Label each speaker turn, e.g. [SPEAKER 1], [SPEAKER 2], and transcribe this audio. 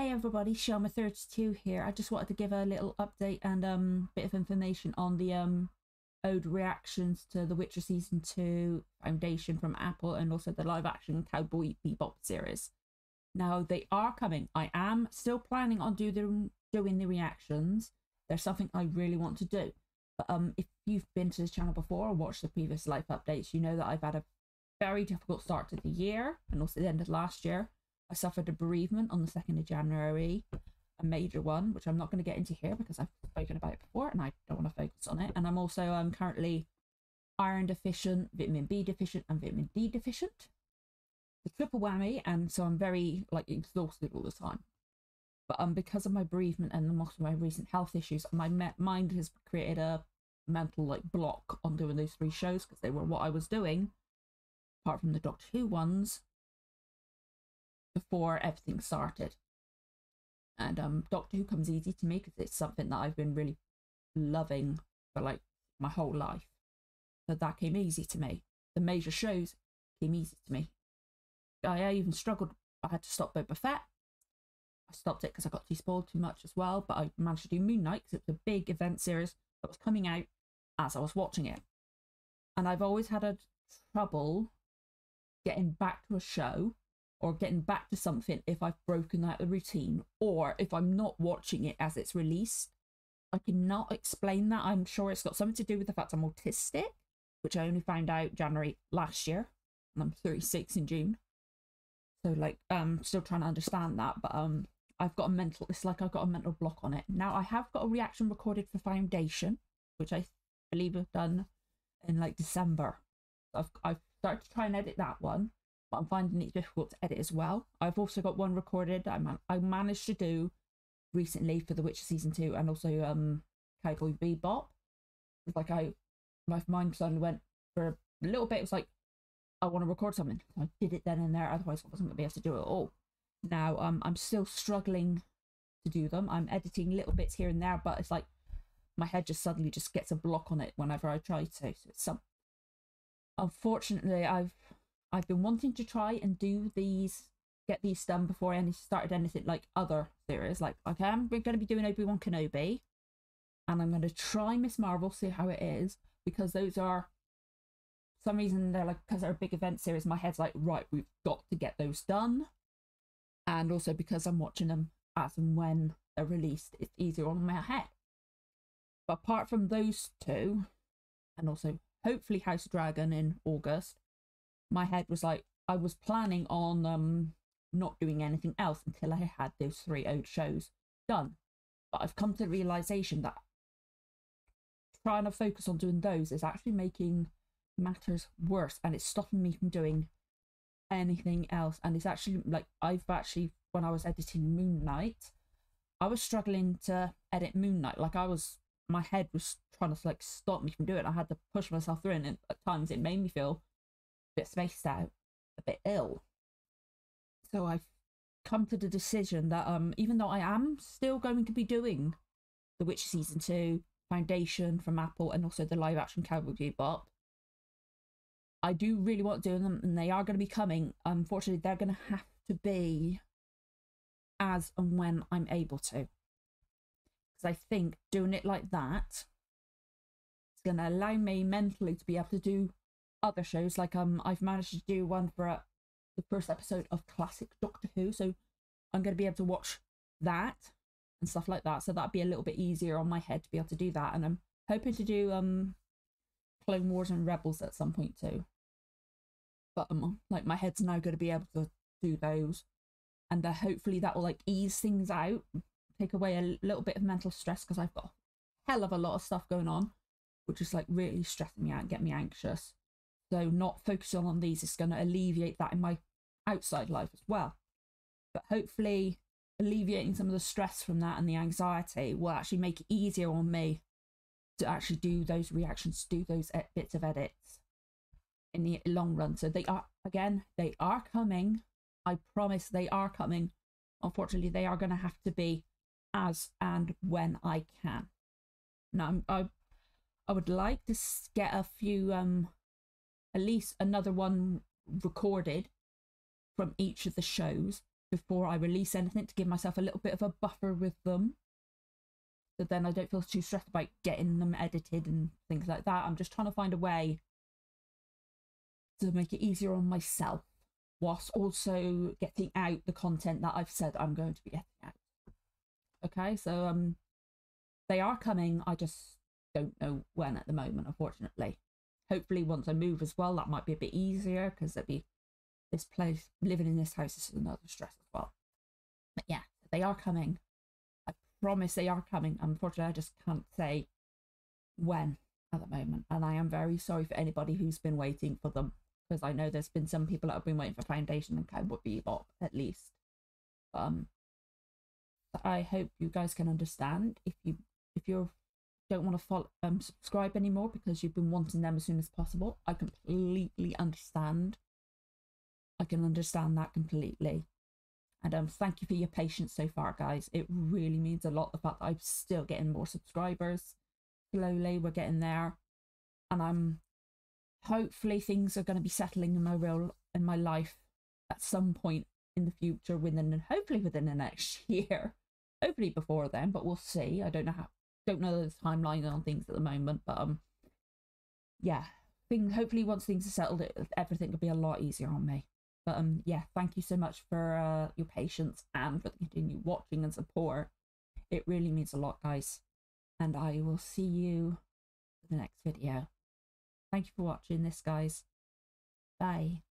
[SPEAKER 1] Hey everybody, Sharma32 here. I just wanted to give a little update and bit of information on the ode reactions to The Witcher Season 2 Foundation from Apple and also the live action Cowboy BeBop series. Now they are coming. I am still planning on doing the reactions. There's something I really want to do. But if you've been to this channel before or watched the previous live updates, you know that I've had a very difficult start to the year and also the end of last year. I suffered a bereavement on the 2nd of January, a major one, which I'm not going to get into here because I've spoken about it before and I don't want to focus on it. And I'm also currently iron deficient, vitamin B deficient, and vitamin D deficient. The triple whammy, and so I'm very exhausted all the time. But because of my bereavement and most of my recent health issues, my mind has created a mental block on doing those 3 shows because they were what I was doing, apart from the Doctor Who ones, before everything started. And Doctor Who comes easy to me because it's something that I've been really loving for my whole life. So that came easy to me. The major shows came easy to me. I even struggled. I had to stop Boba Fett. I stopped it because I got too spoiled too much as well, but I managed to do Moon Knight because it was a big event series that was coming out as I was watching it. And I've always had a trouble getting back to a show or getting back to something if I've broken out the routine or if I'm not watching it as it's released. I cannot explain that. I'm sure it's got something to do with the fact I'm autistic, which I only found out January last year, and I'm 36 in June. So still trying to understand that, but I've got a mental, it's like I've got a mental block on it. Now I have got a reaction recorded for Foundation, which I believe I've done in December. I've started to try and edit that one, but I'm finding it difficult to edit as well. I've also got one recorded I managed to do recently for The Witcher Season 2 and also Cowboy BeBop. It's my mind suddenly went for a little bit. It was like, I want to record something. I did it then and there, otherwise I wasn't going to be able to do it all. Now I'm still struggling to do them. I'm editing little bits here and there, but it's like my head just suddenly just gets a block on it whenever I try to. So it's unfortunately I've been wanting to try and do get these done before I started anything other series. Okay, I'm going to be doing Obi-Wan Kenobi, and I'm going to try Miss Marvel, see how it is, because those are, for some reason they're because they're a big event series, my head's right, we've got to get those done. And also because I'm watching them as and when they're released, it's easier on my head. But apart from those 2, and also hopefully House of Dragon in August, my head was I was planning on not doing anything else until I had those 3 ode shows done. But I've come to the realization that trying to focus on doing those is actually making matters worse, and it's stopping me from doing anything else. And it's actually when I was editing Moon Knight, I was struggling to edit Moon Knight. My head was trying to stop me from doing it. I had to push myself through it, and at times it made me feel a bit spaced out, a bit ill. So I've come to the decision that even though I am still going to be doing The Witcher Season 2, Foundation from Apple, and also the live action Cowboy BeBop, I do really want to do them, and they are going to be coming. Unfortunately, they're going to have to be as and when I'm able to. Because I think doing it like that is going to allow me mentally to be able to do other shows. I've managed to do one for the first episode of classic Doctor Who, so I'm going to be able to watch that and stuff like that. So that'd be a little bit easier on my head to be able to do that. And I'm hoping to do Clone Wars and Rebels at some point too. But my head's now going to be able to do those, and hopefully that will ease things out, take away a little bit of mental stress, because I've got a hell of a lot of stuff going on, which is really stressing me out and get me anxious. So not focusing on these is going to alleviate that in my outside life as well. But hopefully alleviating some of the stress from that and the anxiety will actually make it easier on me to actually do those reactions, do those bits of edits in the long run. So they are coming. I promise they are coming. Unfortunately, they are going to have to be as and when I can. Now, I would like to get a few, at least another one recorded from each of the shows before I release anything, to give myself a little bit of a buffer with them. So then I don't feel too stressed about getting them edited and things like that. I'm just trying to find a way to make it easier on myself, whilst also getting out the content that I've said I'm going to be getting out. Okay, so they are coming. I just don't know when at the moment, unfortunately. Hopefully once I move as well, that might be a bit easier, because there'd be this place, living in this house is another stress as well. But yeah, they are coming. I promise they are coming. Unfortunately, I just can't say when at the moment, and I am very sorry for anybody who's been waiting for them, because I know there's been some people that have been waiting for Foundation and Cowboy BeBop at least. I hope you guys can understand if you don't want to follow subscribe anymore because you've been wanting them as soon as possible. I completely understand. I can understand that completely. And thank you for your patience so far, guys. It really means a lot, the fact that I'm still getting more subscribers. Slowly we're getting there, and I'm hopefully things are going to be settling in my life at some point in the future, hopefully within the next year. Hopefully before then, but we'll see. I don't know the timeline on things at the moment, but yeah, hopefully once things are settled, everything will be a lot easier on me. But yeah, thank you so much for your patience and for the continued watching and support. It really means a lot, guys, and I will see you in the next video. Thank you for watching this, guys. Bye.